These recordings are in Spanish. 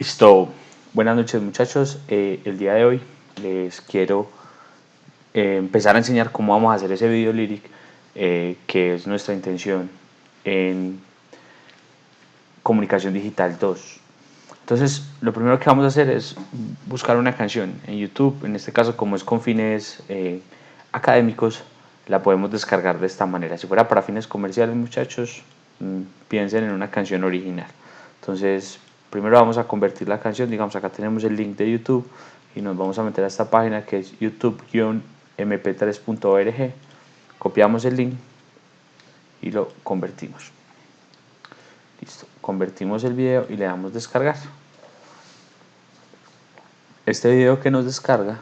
Listo, buenas noches muchachos. El día de hoy les quiero empezar a enseñar cómo vamos a hacer ese video lyric, que es nuestra intención en Comunicación Digital 2. Entonces, lo primero que vamos a hacer es buscar una canción en YouTube. En este caso, como es con fines académicos, la podemos descargar de esta manera. Si fuera para fines comerciales, muchachos, piensen en una canción original. Entonces, primero vamos a convertir la canción. Digamos, acá tenemos el link de YouTube y nos vamos a meter a esta página que es youtube-mp3.org. Copiamos el link y lo convertimos. Listo, convertimos el video y le damos descargar. Este video que nos descarga,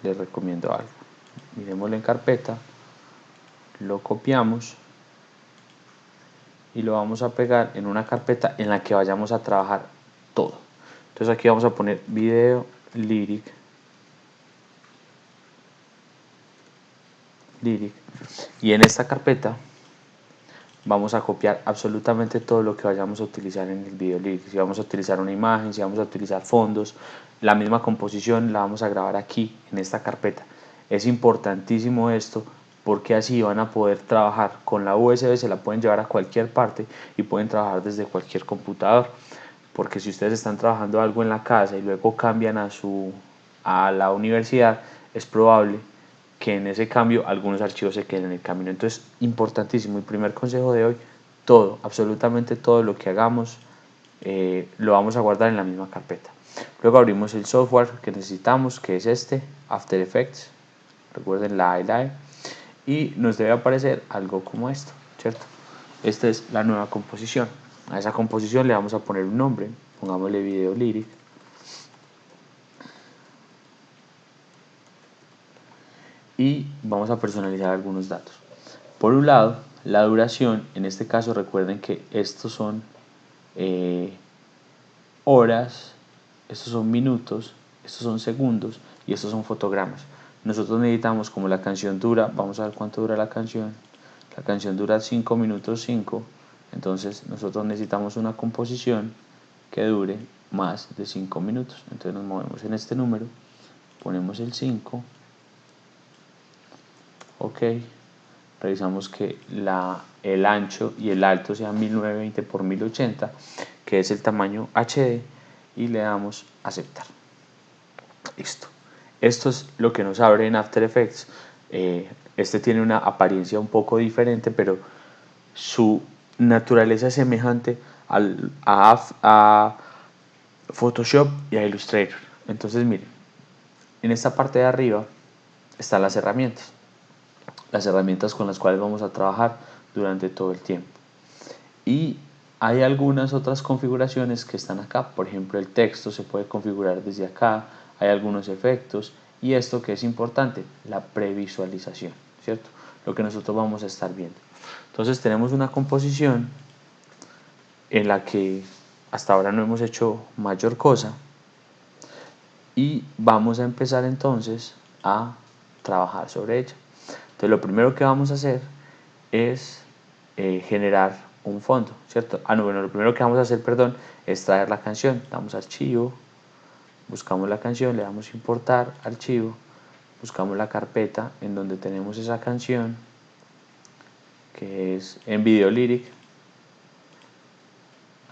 les recomiendo algo. Miremoslo en carpeta, lo copiamos y lo vamos a pegar en una carpeta en la que vayamos a trabajar todo. Entonces aquí vamos a poner video lyric y en esta carpeta vamos a copiar absolutamente todo lo que vayamos a utilizar en el video lyric. Si vamos a utilizar una imagen, si vamos a utilizar fondos, la misma composición la vamos a grabar aquí en esta carpeta. Es importantísimo esto porque así van a poder trabajar con la USB, se la pueden llevar a cualquier parte y pueden trabajar desde cualquier computador. Porque si ustedes están trabajando algo en la casa y luego cambian a la universidad, es probable que en ese cambio algunos archivos se queden en el camino. Entonces, importantísimo, el primer consejo de hoy, todo, absolutamente todo lo que hagamos, lo vamos a guardar en la misma carpeta. Luego abrimos el software que necesitamos, que es este, After Effects, recuerden la I, y nos debe aparecer algo como esto, ¿cierto? Esta es la nueva composición. A esa composición le vamos a poner un nombre, pongámosle video lyric. Y vamos a personalizar algunos datos. Por un lado, la duración, en este caso recuerden que estos son horas, estos son minutos, estos son segundos y estos son fotogramas. Nosotros necesitamos, como la canción dura, vamos a ver cuánto dura la canción dura 5 minutos 5, entonces nosotros necesitamos una composición que dure más de 5 minutos. Entonces nos movemos en este número, ponemos el 5, ok, revisamos que el ancho y el alto sea 1920 por 1080, que es el tamaño HD, y le damos aceptar. Listo. Esto es lo que nos abre en After Effects. Este tiene una apariencia un poco diferente, pero su naturaleza es semejante a Photoshop y a Illustrator. Entonces miren, en esta parte de arriba están las herramientas con las cuales vamos a trabajar durante todo el tiempo. Y hay algunas otras configuraciones que están acá, por ejemplo el texto se puede configurar desde acá, hay algunos efectos y esto que es importante, la previsualización, ¿cierto? Lo que nosotros vamos a estar viendo. Entonces tenemos una composición en la que hasta ahora no hemos hecho mayor cosa y vamos a empezar entonces a trabajar sobre ella. Entonces lo primero que vamos a hacer es generar un fondo, ¿cierto? Bueno, lo primero que vamos a hacer, perdón, es traer la canción. Damos archivo, buscamos la canción, le damos importar, archivo, buscamos la carpeta en donde tenemos esa canción, que es en video lyric.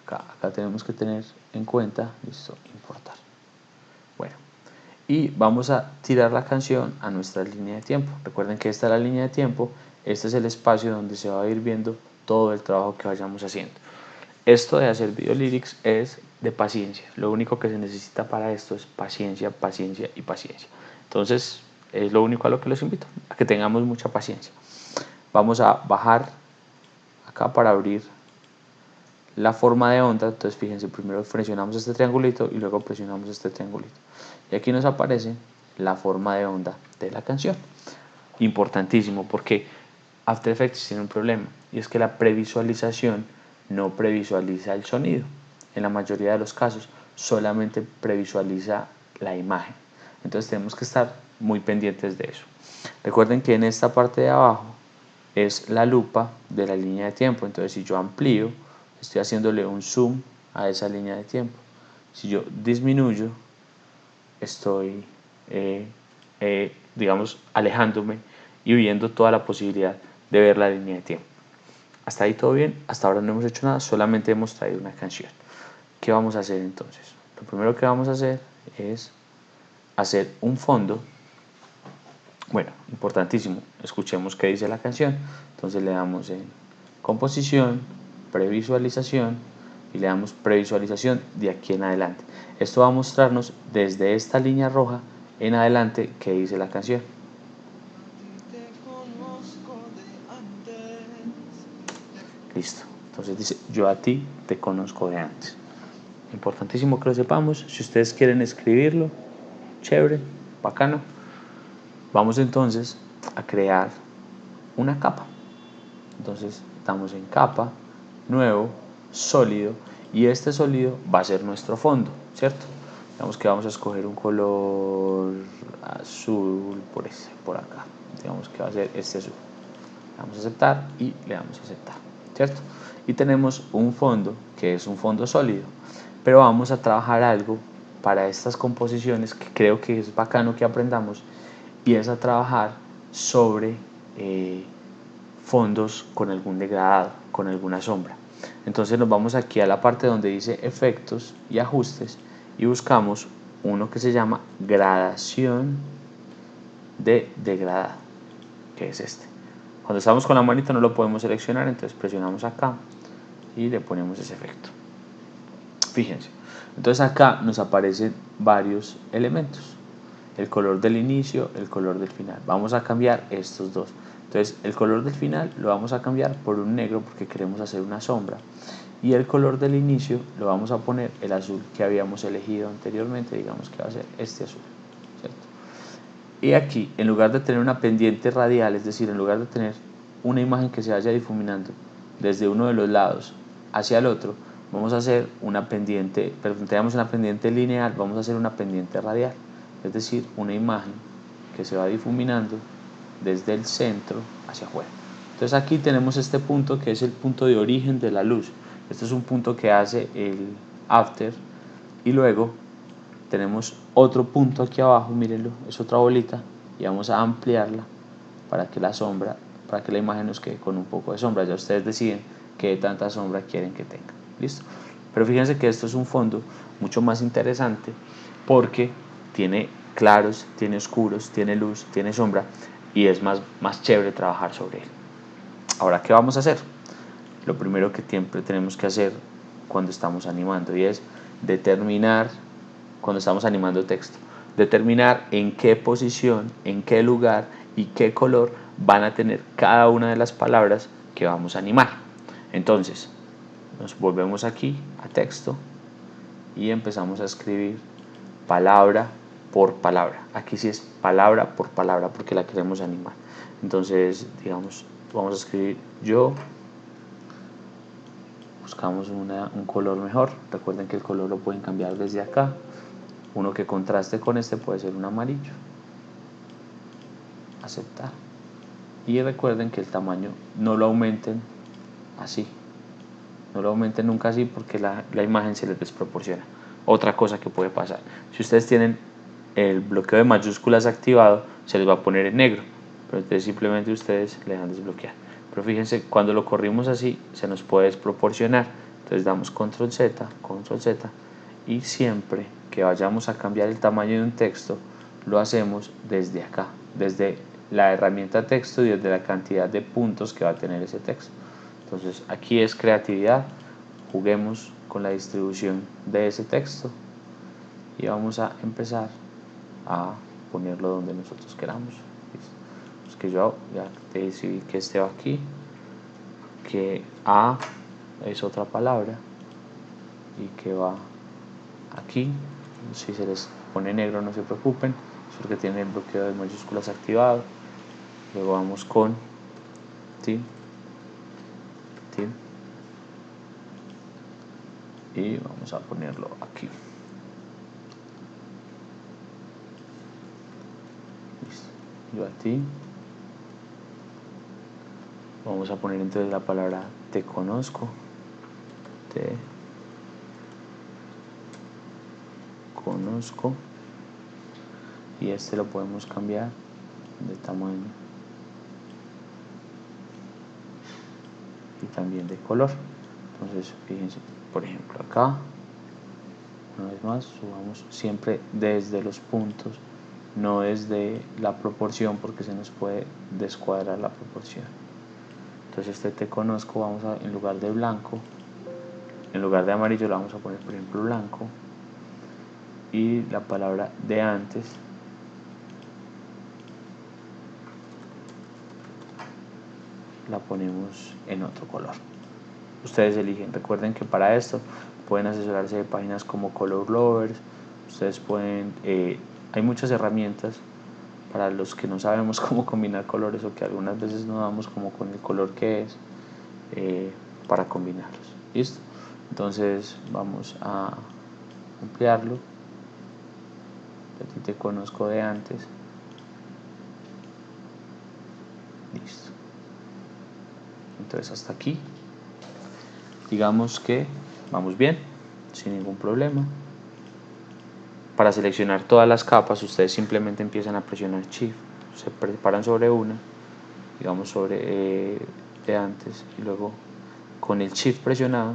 Acá tenemos que tener en cuenta, listo, importar. Bueno, y vamos a tirar la canción a nuestra línea de tiempo. Recuerden que esta es la línea de tiempo, este es el espacio donde se va a ir viendo todo el trabajo que vayamos haciendo. Esto de hacer video lyrics es de paciencia. Lo único que se necesita para esto es paciencia, paciencia y paciencia. Entonces, es lo único a lo que los invito, a que tengamos mucha paciencia. Vamos a bajar acá para abrir la forma de onda. Entonces, fíjense, primero presionamos este triangulito y luego presionamos este triangulito. Y aquí nos aparece la forma de onda de la canción. Importantísimo, porque After Effects tiene un problema, y es que la previsualización no previsualiza el sonido. En la mayoría de los casos solamente previsualiza la imagen. Entonces tenemos que estar muy pendientes de eso. Recuerden que en esta parte de abajo es la lupa de la línea de tiempo. Entonces si yo amplío, estoy haciéndole un zoom a esa línea de tiempo. Si yo disminuyo, estoy, digamos, alejándome y viendo toda la posibilidad de ver la línea de tiempo. Hasta ahí todo bien, hasta ahora no hemos hecho nada, solamente hemos traído una canción. ¿Qué vamos a hacer entonces? Lo primero que vamos a hacer es hacer un fondo. Bueno, importantísimo, escuchemos qué dice la canción. Entonces le damos en composición, previsualización y le damos previsualización de aquí en adelante. Esto va a mostrarnos desde esta línea roja en adelante qué dice la canción. Listo, entonces dice yo a ti te conozco de antes. Importantísimo que lo sepamos. Si ustedes quieren escribirlo, chévere, bacano. Vamos entonces a crear una capa. Entonces damos en capa, nuevo, sólido, y este sólido va a ser nuestro fondo, ¿cierto? Digamos que vamos a escoger un color azul por acá. Digamos que va a ser este azul. Le damos a aceptar y le damos a aceptar, ¿cierto? Y tenemos un fondo que es un fondo sólido, pero vamos a trabajar algo para estas composiciones que creo que es bacano que aprendamos, y es a trabajar sobre fondos con algún degradado, con alguna sombra. Entonces nos vamos aquí a la parte donde dice efectos y ajustes y buscamos uno que se llama gradación de degradado, que es este. Cuando estamos con la manita no lo podemos seleccionar, entonces presionamos acá y le ponemos ese efecto. Fíjense, entonces acá nos aparecen varios elementos: el color del inicio, el color del final. Vamos a cambiar estos dos. Entonces el color del final lo vamos a cambiar por un negro porque queremos hacer una sombra, y el color del inicio lo vamos a poner el azul que habíamos elegido anteriormente. Digamos que va a ser este azul, ¿cierto? Y aquí, en lugar de tener una pendiente radial, es decir, en lugar de tener una imagen que se vaya difuminando desde uno de los lados hacia el otro, vamos a hacer una pendiente, perdón, tenemos una pendiente lineal, vamos a hacer una pendiente radial, es decir, una imagen que se va difuminando desde el centro hacia afuera. Entonces aquí tenemos este punto que es el punto de origen de la luz. Este es un punto que hace el after, y luego tenemos otro punto aquí abajo, mírenlo, es otra bolita, y vamos a ampliarla para que la sombra, para que la imagen nos quede con un poco de sombra. Ya ustedes deciden qué tanta sombra quieren que tenga. ¿Listo? Pero fíjense que esto es un fondo mucho más interesante porque tiene claros, tiene oscuros, tiene luz, tiene sombra, y es más chévere trabajar sobre él. Ahora, ¿qué vamos a hacer? Lo primero que siempre tenemos que hacer cuando estamos animando, y es determinar, cuando estamos animando texto, determinar en qué posición, en qué lugar y qué color van a tener cada una de las palabras que vamos a animar. Entonces nos volvemos aquí a texto y empezamos a escribir palabra por palabra. Aquí sí es palabra por palabra porque la queremos animar. Entonces, digamos, vamos a escribir yo. Buscamos un color mejor. Recuerden que el color lo pueden cambiar desde acá. Uno que contraste con este puede ser un amarillo. Aceptar. Y recuerden que el tamaño no lo aumenten así. No lo aumenten nunca así porque la imagen se les desproporciona. Otra cosa que puede pasar: si ustedes tienen el bloqueo de mayúsculas activado, se les va a poner en negro, pero entonces simplemente ustedes le dejan desbloquear. Pero fíjense, cuando lo corrimos así se nos puede desproporcionar. Entonces damos control Z, y siempre que vayamos a cambiar el tamaño de un texto lo hacemos desde acá, desde la herramienta texto y desde la cantidad de puntos que va a tener ese texto. Entonces aquí es creatividad, juguemos con la distribución de ese texto y vamos a empezar a ponerlo donde nosotros queramos. Pues que yo ya decidí que este va aquí, que A es otra palabra y que va aquí. Si se les pone negro no se preocupen, es porque tiene el bloqueo de mayúsculas activado. Luego vamos con team y vamos a ponerlo aquí. Listo. Yo a ti. Vamos a poner entonces la palabra te conozco. Te conozco, y este lo podemos cambiar de tamaño y también de color. Entonces fíjense, por ejemplo acá, una vez más, subamos siempre desde los puntos, no desde la proporción, porque se nos puede descuadrar la proporción. Entonces este te conozco, vamos a, en lugar de blanco, en lugar de amarillo le vamos a poner por ejemplo blanco, y la palabra de antes la ponemos en otro color. Ustedes eligen. Recuerden que para esto pueden asesorarse de páginas como Color Lovers. Ustedes pueden, hay muchas herramientas para los que no sabemos cómo combinar colores, o que algunas veces no damos como con el color que es, para combinarlos. ¿Listo? Entonces vamos a ampliarlo. A ti te conozco de antes. Listo. Entonces hasta aquí, digamos que vamos bien, sin ningún problema. Para seleccionar todas las capas, ustedes simplemente empiezan a presionar Shift, se preparan sobre una, digamos sobre de antes, y luego con el Shift presionado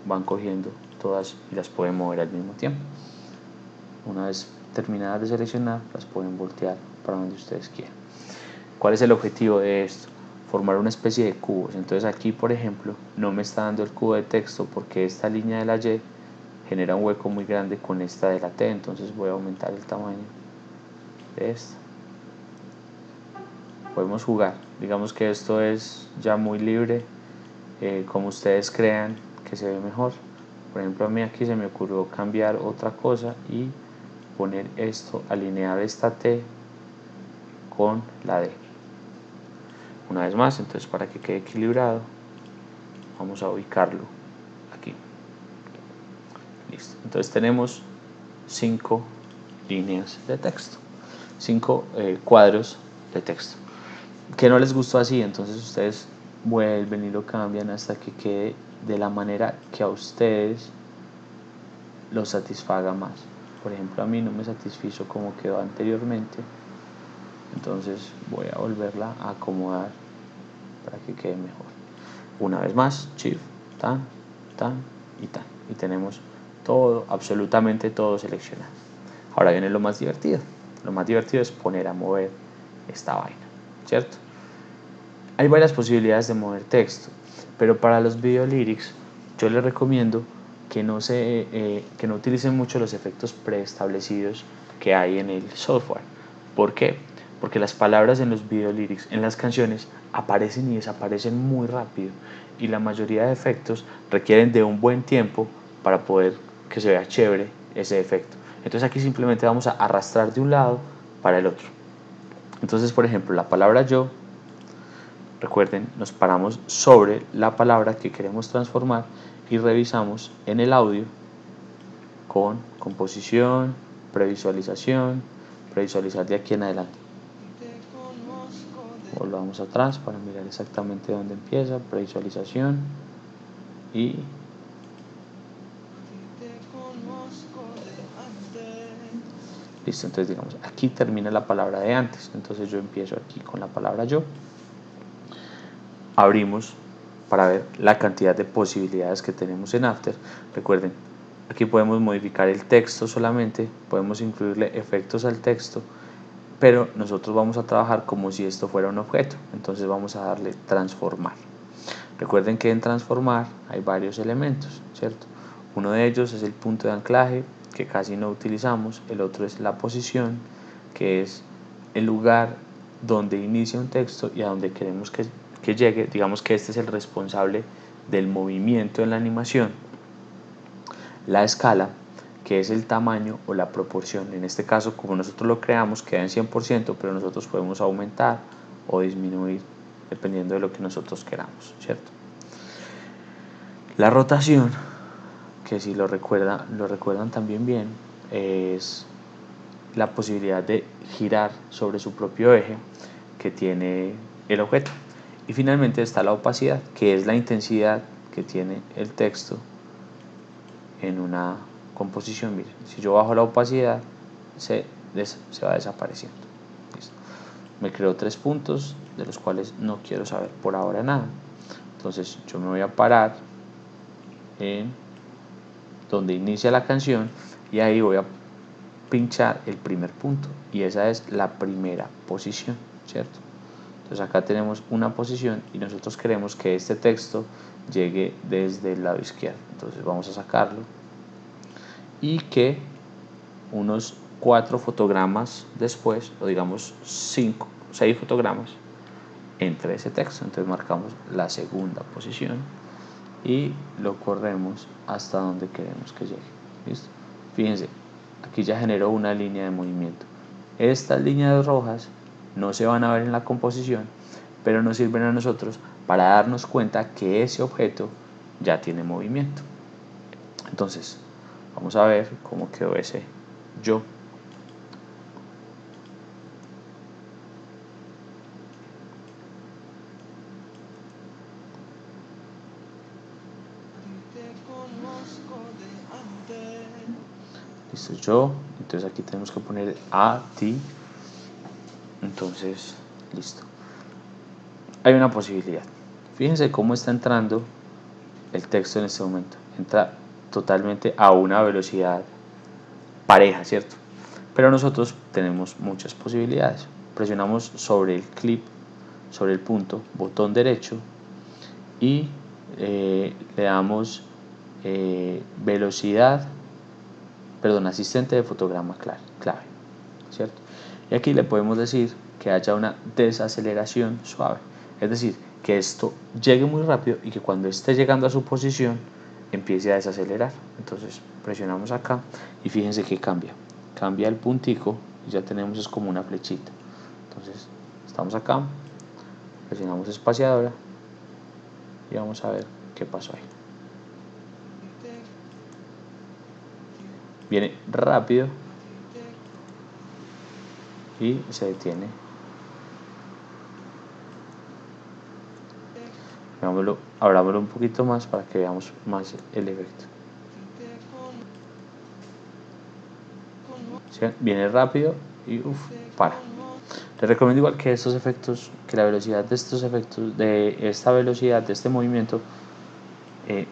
van cogiendo todas y las pueden mover al mismo tiempo. Una vez terminadas de seleccionar, las pueden voltear para donde ustedes quieran. ¿Cuál es el objetivo de esto? Formar una especie de cubos. Entonces aquí, por ejemplo, no me está dando el cubo de texto porque esta línea de la Y genera un hueco muy grande con esta de la T. Entonces voy a aumentar el tamaño de esta. Podemos jugar. Digamos que esto es ya muy libre, como ustedes crean que se ve mejor. Por ejemplo, a mí aquí se me ocurrió cambiar otra cosa y poner esto, alinear esta T con la D. Una vez más, entonces para que quede equilibrado, vamos a ubicarlo aquí. Listo. Entonces tenemos 5 líneas de texto, 5 cuadros de texto. Que no les gustó así, entonces ustedes vuelven y lo cambian hasta que quede de la manera que a ustedes los satisfaga más. Por ejemplo, a mí no me satisfizo como quedó anteriormente, entonces voy a volverla a acomodar para que quede mejor. Una vez más, Shift, tan, tan y tan, y tenemos todo, absolutamente todo seleccionado. Ahora viene lo más divertido. Lo más divertido es poner a mover esta vaina, ¿cierto? Hay varias posibilidades de mover texto, pero para los video lyrics yo les recomiendo que no utilicen mucho los efectos preestablecidos que hay en el software. ¿Por qué? Porque las palabras en los video lyrics, en las canciones, aparecen y desaparecen muy rápido, y la mayoría de efectos requieren de un buen tiempo para poder que se vea chévere ese efecto. Entonces aquí simplemente vamos a arrastrar de un lado para el otro. Entonces, por ejemplo, la palabra yo, recuerden, nos paramos sobre la palabra que queremos transformar y revisamos en el audio con composición, previsualización, previsualizar de aquí en adelante. Volvamos atrás para mirar exactamente dónde empieza, previsualización, y listo. Entonces digamos, aquí termina la palabra de antes, entonces yo empiezo aquí con la palabra yo. Abrimos para ver la cantidad de posibilidades que tenemos en After. Recuerden, aquí podemos modificar el texto solamente, podemos incluirle efectos al texto, pero nosotros vamos a trabajar como si esto fuera un objeto. Entonces vamos a darle transformar. Recuerden que en transformar hay varios elementos, ¿cierto? Uno de ellos es el punto de anclaje, que casi no utilizamos. El otro es la posición, que es el lugar donde inicia un texto y a donde queremos que llegue. Digamos que este es el responsable del movimiento en la animación. La escala, que es el tamaño o la proporción. En este caso, como nosotros lo creamos, queda en 100%, pero nosotros podemos aumentar o disminuir dependiendo de lo que nosotros queramos, ¿cierto? La rotación, que si lo recuerdan también bien, es la posibilidad de girar sobre su propio eje que tiene el objeto. Y finalmente está la opacidad, que es la intensidad que tiene el texto en una composición, miren, si yo bajo la opacidad se va desapareciendo. ¿Listo? Me creó 3 puntos de los cuales no quiero saber por ahora nada. Entonces yo me voy a parar en donde inicia la canción y ahí voy a pinchar el primer punto y esa es la primera posición, ¿cierto? Entonces acá tenemos una posición y nosotros queremos que este texto llegue desde el lado izquierdo. Entonces vamos a sacarlo y que unos 4 fotogramas después, o digamos 5, 6 fotogramas entre ese texto. Entonces marcamos la segunda posición y lo corremos hasta donde queremos que llegue. ¿Listo? Fíjense, aquí ya generó una línea de movimiento. Estas líneas rojas no se van a ver en la composición, pero nos sirven a nosotros para darnos cuenta que ese objeto ya tiene movimiento. Entonces, vamos a ver cómo quedó ese yo. Listo, yo. Entonces aquí tenemos que poner a ti. Entonces, listo. Hay una posibilidad. Fíjense cómo está entrando el texto en este momento. Entra totalmente a una velocidad pareja, ¿cierto? Pero nosotros tenemos muchas posibilidades. Presionamos sobre el clip, sobre el punto, botón derecho y le damos asistente de fotograma clave, ¿cierto? Y aquí le podemos decir que haya una desaceleración suave, es decir, que esto llegue muy rápido y que cuando esté llegando a su posición empiece a desacelerar. Entonces presionamos acá y fíjense que cambia el puntico y ya tenemos es como una flechita. Entonces estamos acá, presionamos espaciadora y vamos a ver qué pasó ahí. Viene rápido y se detiene. Abrámoslo un poquito más para que veamos más el efecto. ¿Sí? Viene rápido y para. Les recomiendo igual que estos efectos, que la velocidad de estos efectos, de esta velocidad de este movimiento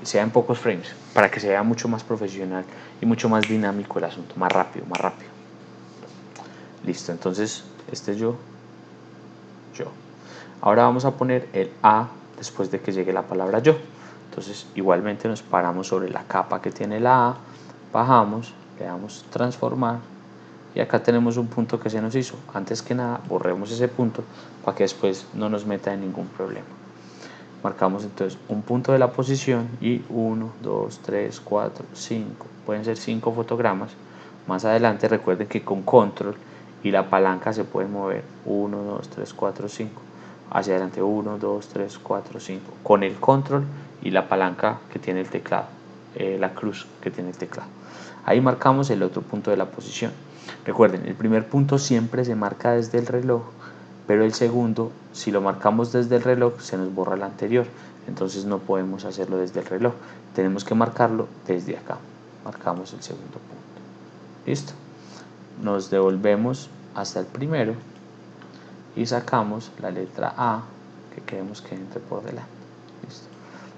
sea en pocos frames, para que se vea mucho más profesional y mucho más dinámico el asunto, más rápido. Listo, entonces este es yo. Ahora vamos a poner el a después de que llegue la palabra yo. Entonces igualmente nos paramos sobre la capa que tiene la a, bajamos, le damos transformar y acá tenemos un punto que se nos hizo. Antes que nada borremos ese punto para que después no nos meta en ningún problema. Marcamos entonces un punto de la posición y 1, 2, 3, 4, 5, pueden ser 5 fotogramas. Más adelante recuerden que con control y la palanca se puede mover 1, 2, 3, 4, 5 hacia adelante, 1, 2, 3, 4, 5 con el control y la palanca que tiene el teclado, la cruz que tiene el teclado. Ahí marcamos el otro punto de la posición. Recuerden, el primer punto siempre se marca desde el reloj, pero el segundo, si lo marcamos desde el reloj, se nos borra el anterior, entonces no podemos hacerlo desde el reloj, tenemos que marcarlo desde acá. Marcamos el segundo punto. Listo. Nos devolvemos hasta el primero y sacamos la letra A que queremos que entre por delante. Listo.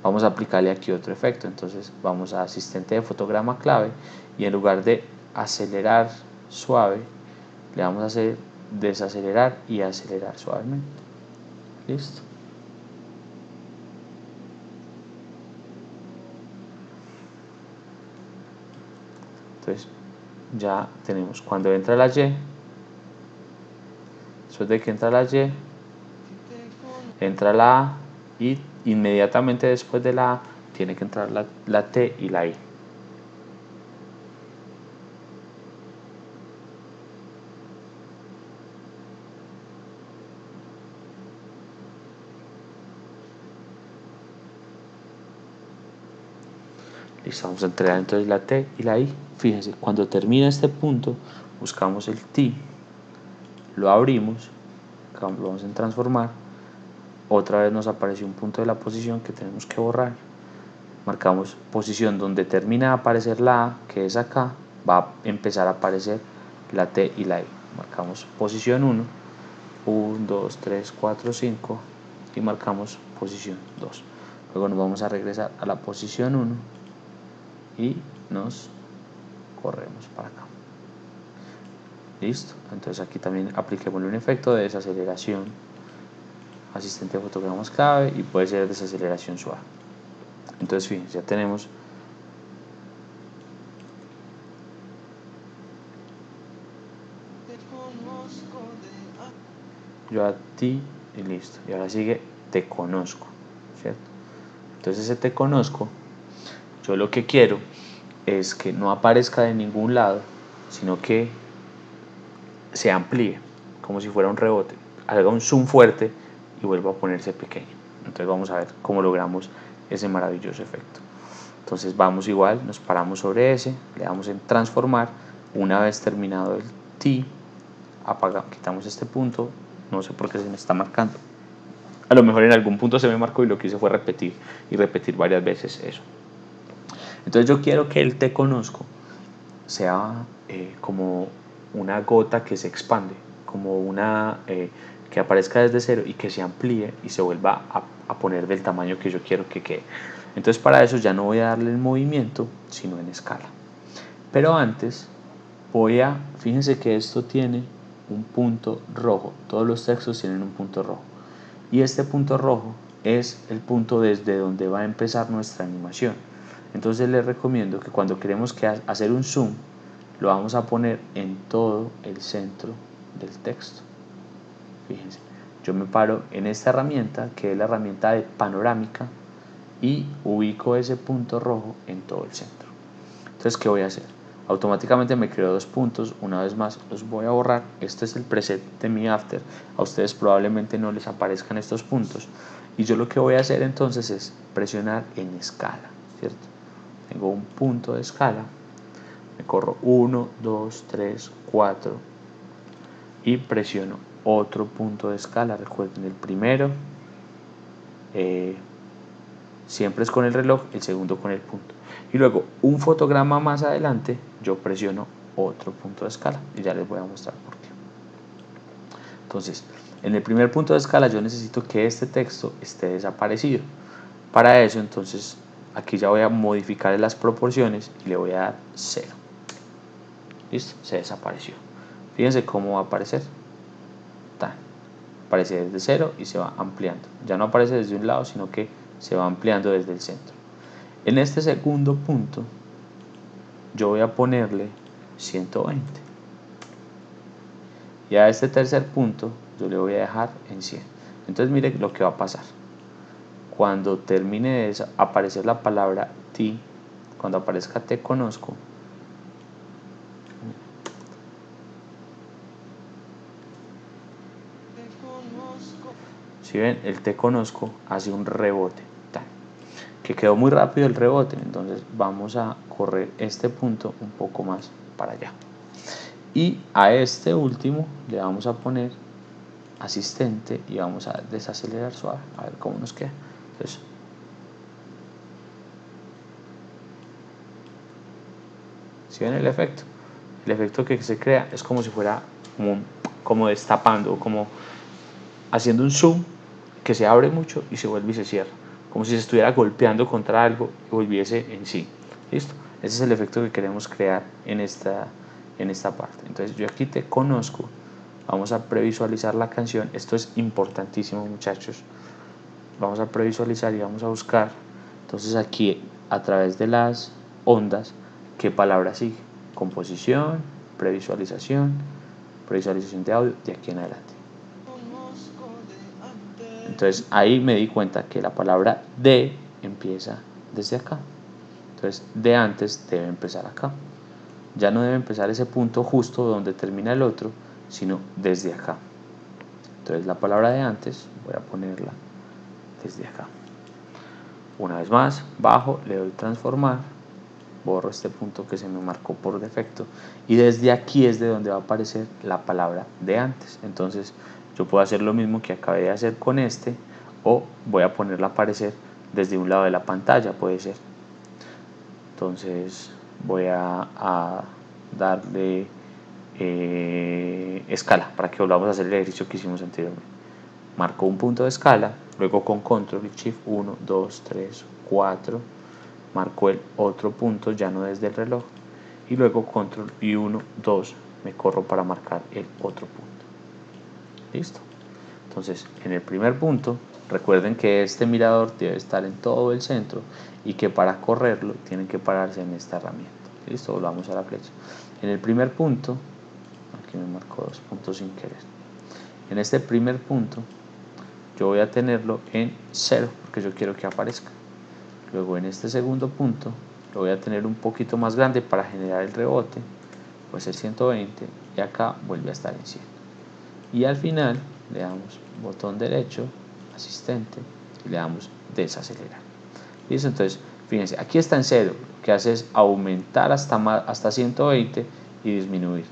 Vamos a aplicarle aquí otro efecto. Entonces vamos a asistente de fotograma clave y en lugar de acelerar suave le vamos a hacer desacelerar y acelerar suavemente. Listo. Entonces ya tenemos cuando entra la Y, después de que entra la Y, entra la A y inmediatamente después de la A tiene que entrar la T y la I. Listo, vamos a entregar entonces la T y la I. Fíjense, cuando termina este punto, buscamos el T, lo abrimos, lo vamos a transformar. Otra vez nos apareció un punto de la posición que tenemos que borrar. marcamos posición donde termina de aparecer la A, que es acá, va a empezar a aparecer la T y la I. Marcamos posición 1, 1, 2, 3, 4, 5 y marcamos posición 2. Luego nos vamos a regresar a la posición 1 y nos corremos para acá. Listo, entonces aquí también apliquemos un efecto de desaceleración, asistente de fotogramas clave, y puede ser desaceleración suave. Entonces fíjense, ya tenemos yo a ti y listo. Y ahora sigue te conozco, ¿cierto? Entonces ese te conozco, yo lo que quiero es que no aparezca de ningún lado, sino que se amplíe, como si fuera un rebote, haga un zoom fuerte y vuelva a ponerse pequeño. Entonces vamos a ver cómo logramos ese maravilloso efecto. Entonces vamos igual, nos paramos sobre ese, le damos en transformar. Una vez terminado el T, quitamos este punto, no sé por qué se me está marcando, a lo mejor en algún punto se me marcó y lo que hice fue repetir y repetir varias veces eso. Entonces yo quiero que el te conozco sea como una gota que se expande, como una que aparezca desde cero y que se amplíe y se vuelva a poner del tamaño que yo quiero que quede. Entonces para eso ya no voy a darle el movimiento, sino en escala. Pero antes fíjense que esto tiene un punto rojo, todos los textos tienen un punto rojo. Y este punto rojo es el punto desde donde va a empezar nuestra animación. Entonces les recomiendo que cuando queremos hacer un zoom, lo vamos a poner en todo el centro del texto. Fíjense, yo me paro en esta herramienta, que es la herramienta de panorámica, y ubico ese punto rojo en todo el centro. Entonces, ¿qué voy a hacer? Automáticamente me creo dos puntos, una vez más los voy a borrar. Este es el preset de mi After, a ustedes probablemente no les aparezcan estos puntos, y yo lo que voy a hacer entonces es presionar en escala, ¿cierto? Tengo un punto de escala, me corro 1, 2, 3, 4 y presiono otro punto de escala. Recuerden, el primero siempre es con el reloj, el segundo con el punto, y luego un fotograma más adelante yo presiono otro punto de escala y ya les voy a mostrar por qué. Entonces, en el primer punto de escala yo necesito que este texto esté desaparecido. Para eso, entonces, aquí ya voy a modificar las proporciones y le voy a dar 0. Listo, se desapareció. Fíjense cómo va a aparecer. Aparece desde 0 y se va ampliando. Ya no aparece desde un lado, sino que se va ampliando desde el centro. En este segundo punto yo voy a ponerle 120, y a este tercer punto yo le voy a dejar en 100. Entonces mire lo que va a pasar. Cuando termine de aparecer la palabra ti, cuando aparezca te conozco, si ven, el te conozco hace un rebote, que quedó muy rápido el rebote. Entonces vamos a correr este punto un poco más para allá, y a este último le vamos a poner asistente y vamos a desacelerar suave, a ver cómo nos queda. Entonces, si ven el efecto que se crea es como si fuera como destapando, como haciendo un zoom que se abre mucho y se vuelve y se cierra, como si se estuviera golpeando contra algo y volviese en sí. ¿Listo? Ese es el efecto que queremos crear en esta parte. Entonces yo aquí te conozco, vamos a previsualizar la canción. Esto es importantísimo, muchachos. Vamos a previsualizar y vamos a buscar entonces aquí a través de las ondas qué palabra sigue: composición, previsualización de audio, de aquí en adelante. Entonces ahí me di cuenta que la palabra de empieza desde acá. Entonces de antes debe empezar acá. Ya no debe empezar ese punto justo donde termina el otro, sino desde acá. Entonces la palabra de antes voy a ponerla desde acá. Una vez más, bajo, le doy transformar, borro este punto que se me marcó por defecto, y desde aquí es de donde va a aparecer la palabra de antes. Entonces yo puedo hacer lo mismo que acabé de hacer con este, o voy a ponerla a aparecer desde un lado de la pantalla, puede ser Entonces voy a darle escala para que volvamos a hacer el ejercicio que hicimos anteriormente. Marco un punto de escala, luego con control y shift 1, 2, 3, 4, marco el otro punto ya no desde el reloj, y luego control y 1, 2, me corro para marcar el otro punto. Listo. Entonces en el primer punto, recuerden que este mirador debe estar en todo el centro y que para correrlo tienen que pararse en esta herramienta. Listo, volvamos a la flecha. En el primer punto, aquí me marco 2 puntos sin querer. En este primer punto yo voy a tenerlo en 0 porque yo quiero que aparezca. Luego en este segundo punto lo voy a tener un poquito más grande para generar el rebote, puede ser 120, y acá vuelve a estar en 100. Y al final le damos botón derecho, asistente, y le damos desacelerar. ¿Listo? Entonces fíjense, aquí está en 0, lo que hace es aumentar hasta 120 y disminuir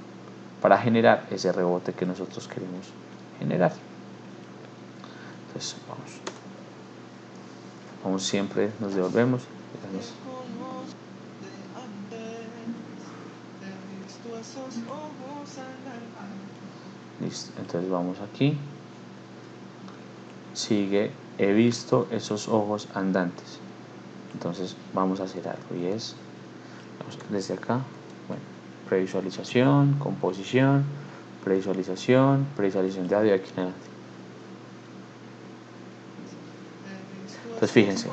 para generar ese rebote que nosotros queremos generar. Entonces vamos siempre, nos devolvemos. Listo, entonces vamos aquí, sigue, he visto esos ojos andantes. Entonces vamos a hacer algo y es, desde acá, bueno, previsualización, composición, previsualización de audio aquí en adelante. Entonces fíjense,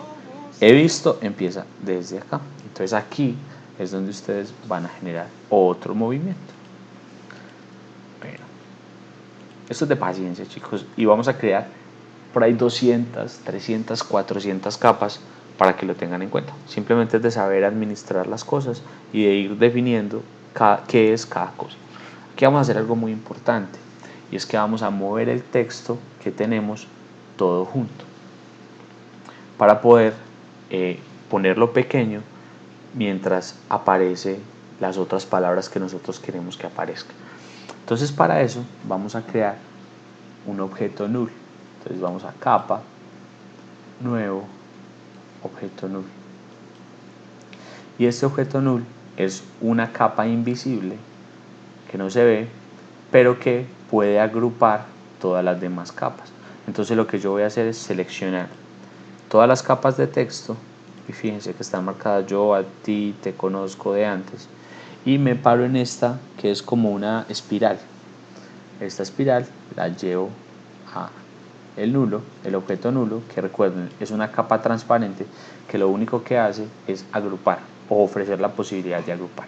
he visto empieza desde acá, entonces aquí es donde ustedes van a generar otro movimiento. Bueno, esto es de paciencia, chicos, y vamos a crear por ahí 200, 300, 400 capas para que lo tengan en cuenta. Simplemente es de saber administrar las cosas y de ir definiendo qué es cada cosa. Aquí vamos a hacer algo muy importante, y es que vamos a mover el texto que tenemos todo junto para poder ponerlo pequeño mientras aparece las otras palabras que nosotros queremos que aparezcan. Entonces para eso vamos a crear un objeto null. Entonces vamos a capa, nuevo, objeto null. Y este objeto null es una capa invisible que no se ve, pero que puede agrupar todas las demás capas. Entonces lo que yo voy a hacer es seleccionar todas las capas de texto, y fíjense que están marcadas yo, a ti, te conozco de antes, y me paro en esta que es como una espiral. Esta espiral la llevo a el nulo, el objeto nulo, que recuerden es una capa transparente que lo único que hace es agrupar o ofrecer la posibilidad de agrupar.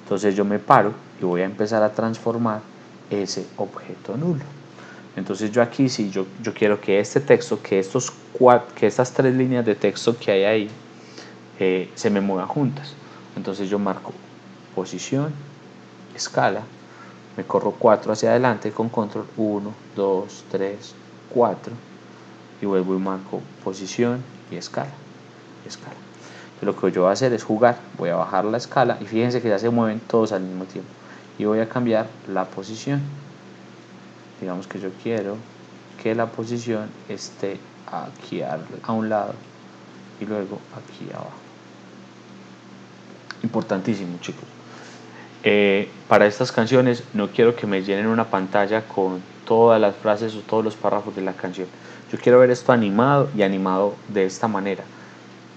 Entonces yo me paro y voy a empezar a transformar ese objeto nulo. Entonces yo aquí sí, yo quiero que este texto, que estas 3 líneas de texto que hay ahí se me muevan juntas. Entonces yo marco posición, escala, me corro 4 hacia adelante con control 1, 2, 3, 4 y vuelvo y marco posición y escala. Entonces lo que yo voy a hacer es jugar, voy a bajar la escala y fíjense que ya se mueven todos al mismo tiempo y voy a cambiar la posición. Digamos que yo quiero que la posición esté aquí a un lado y luego aquí abajo. Importantísimo, chicos. Para estas canciones no quiero que me llenen una pantalla con todas las frases o todos los párrafos de la canción. Yo quiero ver esto animado y animado de esta manera,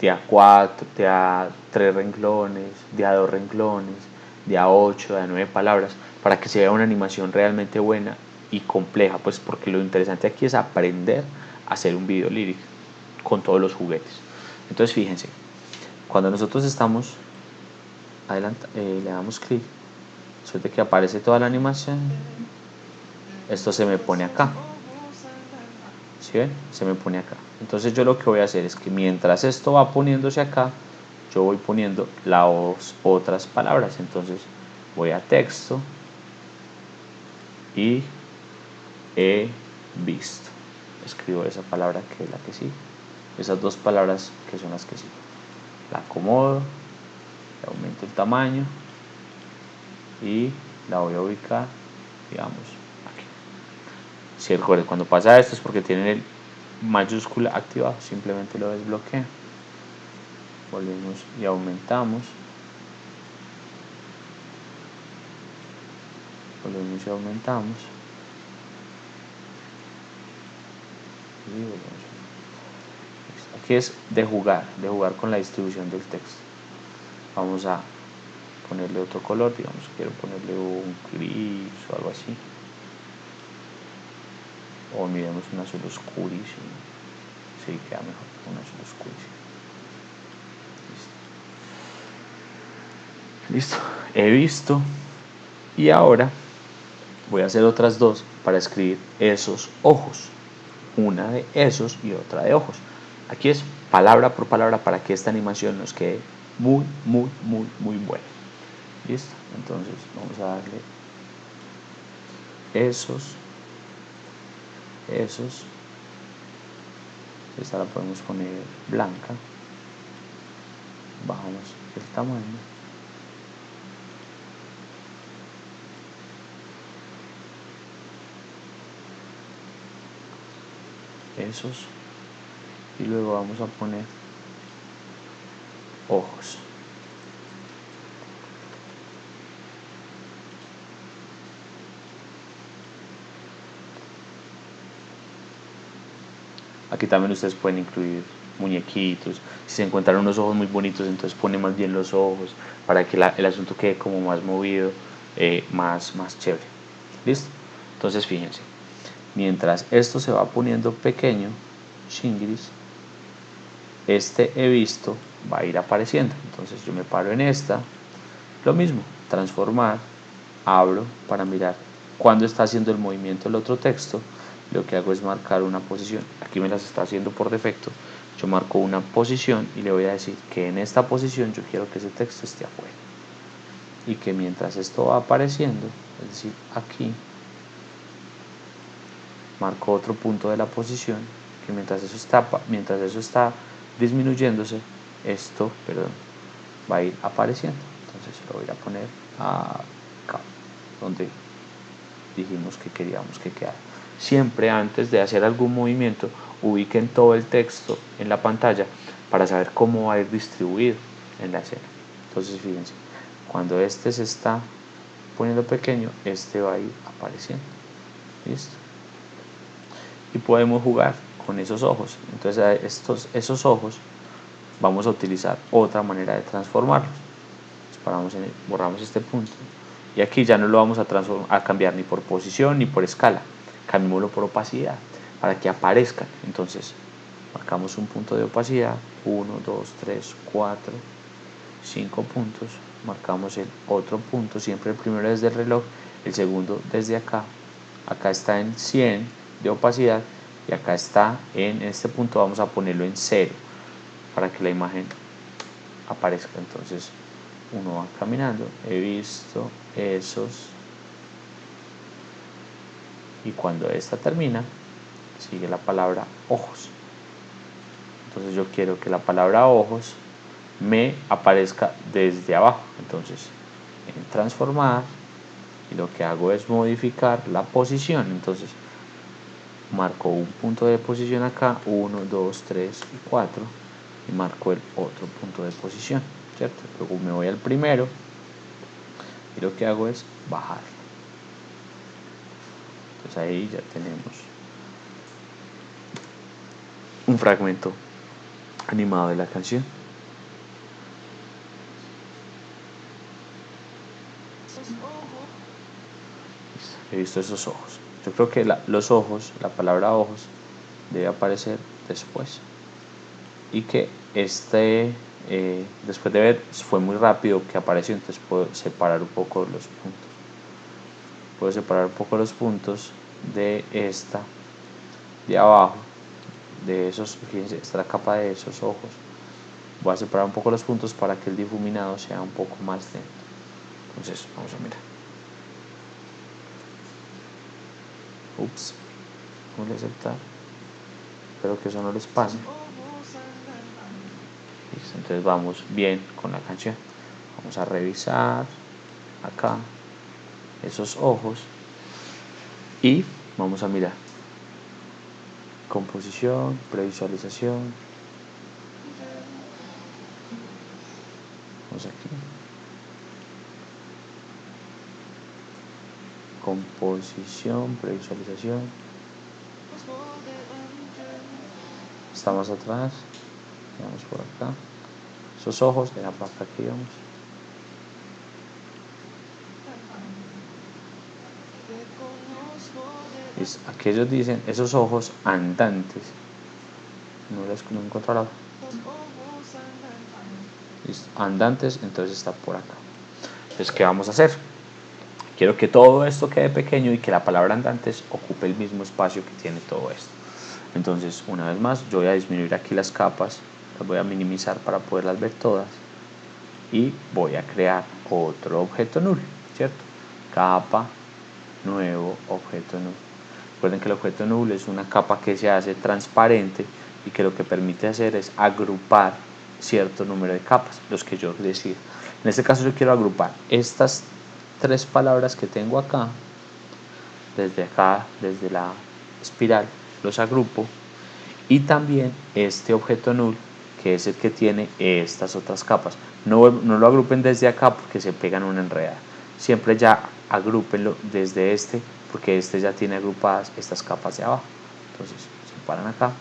de a 4, de a 3 renglones, de a 2 renglones, de a 8, de a 9 palabras, para que se vea una animación realmente buena y compleja, pues porque lo interesante aquí es aprender a hacer un video lírico con todos los juguetes. Entonces fíjense, cuando nosotros estamos le damos clic, después de que aparece toda la animación, esto se me pone acá. ¿Sí ven? Se me pone acá. Entonces yo lo que voy a hacer es que mientras esto va poniéndose acá, yo voy poniendo las otras palabras. Entonces voy a texto y he visto. Escribo esa palabra que es la que sigue. Esas 2 palabras que son las que siguen. La acomodo, le aumento el tamaño y la voy a ubicar, digamos, aquí. Si recuerden, cuando pasa esto es porque tienen el mayúscula activado, simplemente lo desbloqueo. Volvemos y aumentamos volvemos y aumentamos. Aquí es de jugar con la distribución del texto. Vamos a ponerle otro color, digamos, quiero ponerle un gris o algo así. O miremos un azul oscurísimo. Sí, queda mejor un azul oscurísimo. Listo. He visto. Y ahora voy a hacer otras dos para escribir esos ojos. Una de esos y otra de ojos. Aquí es palabra por palabra para que esta animación nos quede muy buena. Listo. Entonces vamos a darle esos. Esta la podemos poner blanca. Bajamos el tamaño. Esos. Y luego vamos a poner ojos. Aquí también ustedes pueden incluir muñequitos. Si se encuentran unos ojos muy bonitos, entonces pone más bien los ojos para que el asunto quede como más movido, más chévere. ¿Listo? Entonces fíjense, mientras esto se va poniendo pequeño, Shingris, este he visto va a ir apareciendo. Entonces yo me paro en esta, lo mismo, transformar, abro para mirar cuando está haciendo el movimiento el otro texto. Lo que hago es marcar una posición. Aquí me las está haciendo por defecto. Yo marco una posición y le voy a decir que en esta posición yo quiero que ese texto esté afuera, y que mientras esto va apareciendo, es decir, aquí marco otro punto de la posición, que mientras eso está disminuyéndose, esto, va a ir apareciendo. Entonces lo voy a poner acá, donde dijimos que queríamos que quedara. Siempre antes de hacer algún movimiento, ubiquen todo el texto en la pantalla para saber cómo va a ir distribuido en la escena. Entonces fíjense, cuando este se está poniendo pequeño, este va a ir apareciendo. ¿Listo? Y podemos jugar con esos ojos. Entonces esos ojos vamos a utilizar otra manera de transformarlos. Borramos este punto. Y aquí ya no lo vamos a cambiar ni por posición ni por escala. Cambiémoslo por opacidad para que aparezcan. Entonces marcamos un punto de opacidad. 1, 2, 3, 4, 5 puntos. Marcamos el otro punto, siempre el primero desde el reloj, el segundo desde acá. Acá está en 100 de opacidad y acá está en este punto, vamos a ponerlo en 0 para que la imagen aparezca. Entonces uno va caminando, he visto esos, y cuando esta termina sigue la palabra ojos. Entonces yo quiero que la palabra ojos me aparezca desde abajo. Entonces en transformar, y lo que hago es modificar la posición. Entonces marco un punto de posición acá, 1, 2, 3 y 4, y marco el otro punto de posición, ¿cierto? Luego me voy al primero y lo que hago es bajar. Entonces ahí ya tenemos un fragmento animado de la canción. He visto esos ojos. Yo creo que los ojos, la palabra ojos, debe aparecer después. Y que después de ver, fue muy rápido que apareció, entonces puedo separar un poco los puntos. Puedo separar un poco los puntos de esta, de abajo, de esos, fíjense, esta es la capa de esos ojos. Voy a separar un poco los puntos para que el difuminado sea un poco más lento. Entonces, vamos a mirar. Ups, no le aceptar. Espero que eso no les pase. Listo, entonces vamos bien con la canción. Vamos a revisar acá esos ojos y vamos a mirar composición, previsualización. Vamos aquí. composición, previsualización. Está más atrás, vamos por acá. Esos ojos, era para acá que íbamos. Aquí ellos dicen esos ojos andantes. No encuentro la. Andantes, entonces está por acá. Entonces, ¿qué vamos a hacer? Quiero que todo esto quede pequeño y que la palabra andantes ocupe el mismo espacio que tiene todo esto. Entonces, una vez más, yo voy a disminuir aquí las capas, las voy a minimizar para poderlas ver todas y voy a crear otro objeto null, ¿cierto? Capa, nuevo objeto null. Recuerden que el objeto null es una capa que se hace transparente y que lo que permite hacer es agrupar cierto número de capas, los que yo decida. En este caso yo quiero agrupar estas 3 palabras que tengo acá, desde la espiral, los agrupo, y también este objeto null, que es el que tiene estas otras capas. No lo agrupen desde acá porque se pegan una enredada. Siempre ya agrúpenlo desde este, porque este ya tiene agrupadas estas capas de abajo. Entonces se paran acá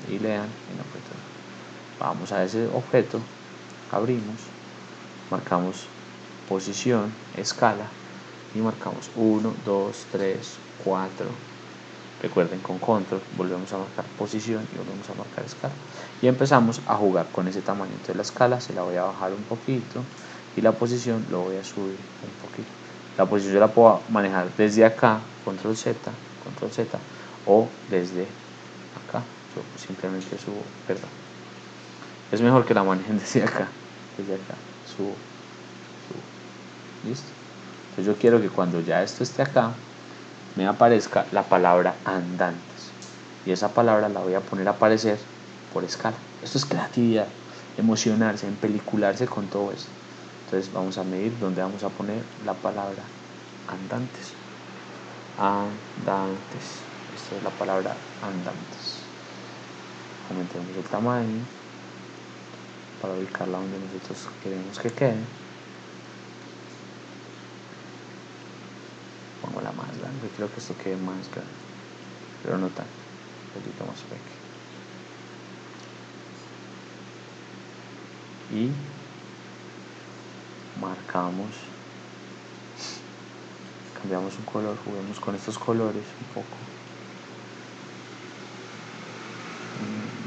y le dan el objeto null. Vamos a ese objeto, abrimos, marcamos posición, escala y marcamos 1, 2, 3, 4. Recuerden, con control volvemos a marcar posición y volvemos a marcar escala y empezamos a jugar con ese tamaño. Entonces la escala se la voy a bajar un poquito y la posición lo voy a subir un poquito. La posición yo la puedo manejar desde acá, control Z, o desde acá. Yo simplemente subo, perdón, es mejor que la manejen desde acá, subo. ¿Listo? Entonces yo quiero que cuando ya esto esté acá me aparezca la palabra andantes y esa palabra la voy a poner a aparecer por escala. Esto es creatividad, emocionarse, empelicularse con todo esto. Entonces vamos a medir dónde vamos a poner la palabra andantes. Esta es la palabra andantes. Aumentemos el tamaño para ubicarla donde nosotros queremos que quede. Pongo la más grande, creo que esto quede más grande, pero no tan, un poquito más pequeño. Y marcamos, cambiamos un color, juguemos con estos colores un poco.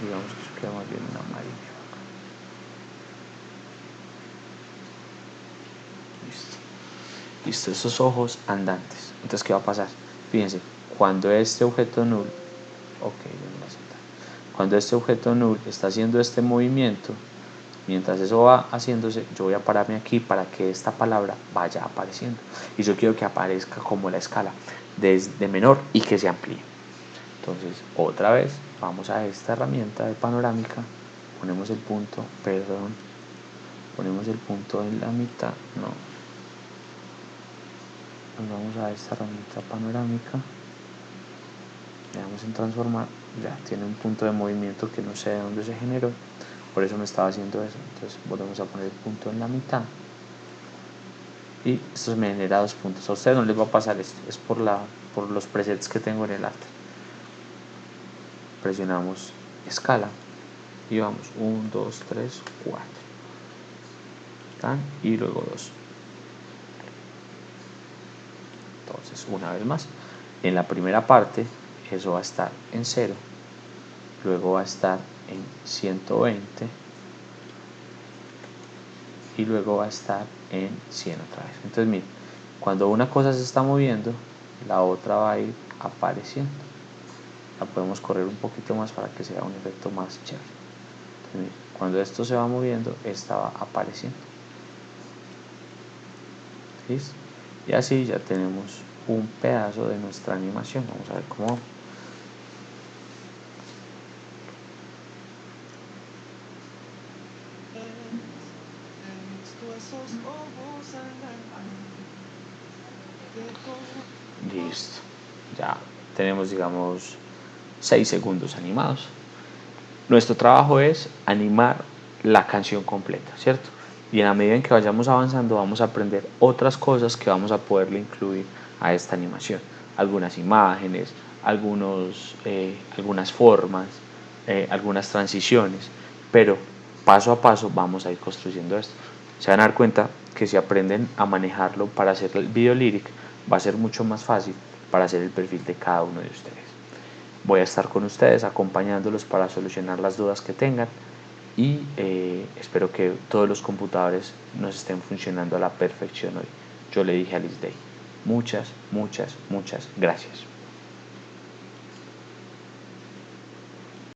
Digamos que eso queda más bien en amarillo. Listo, esos ojos andantes. Entonces, ¿qué va a pasar? Fíjense, cuando este objeto null, cuando este objeto null está haciendo este movimiento, mientras eso va haciéndose, yo voy a pararme aquí para que esta palabra vaya apareciendo. Y yo quiero que aparezca como la escala, desde menor y que se amplíe. Entonces, otra vez, vamos a esta herramienta de panorámica, ponemos el punto, ponemos el punto en la mitad, vamos a esta herramienta panorámica, le damos en transformar, ya tiene un punto de movimiento que no sé de dónde se generó, por eso me estaba haciendo eso. Entonces volvemos a poner el punto en la mitad y esto me genera 2 puntos. A ustedes no les va a pasar esto, es por los presets que tengo en el arte. Presionamos escala y vamos 1, 2, 3, 4 y luego 2. Entonces, una vez más, en la primera parte eso va a estar en 0, luego va a estar en 120 y luego va a estar en 100 otra vez. Entonces miren, cuando una cosa se está moviendo, la otra va a ir apareciendo. La podemos correr un poquito más para que sea un efecto más chévere. Entonces, miren, cuando esto se va moviendo, esta va apareciendo. ¿Listo? Y así ya tenemos un pedazo de nuestra animación. Vamos a ver cómo. Listo. Ya tenemos, digamos, 6 segundos animados. Nuestro trabajo es animar la canción completa, ¿cierto? Y en la medida en que vayamos avanzando vamos a aprender otras cosas que vamos a poderle incluir a esta animación. Algunas imágenes, algunas formas, algunas transiciones, pero paso a paso vamos a ir construyendo esto. Se van a dar cuenta que si aprenden a manejarlo para hacer el video lyric, va a ser mucho más fácil para hacer el perfil de cada uno de ustedes. Voy a estar con ustedes acompañándolos para solucionar las dudas que tengan y espero que todos los computadores nos estén funcionando a la perfección hoy. Yo le dije a Liz Day, muchas gracias.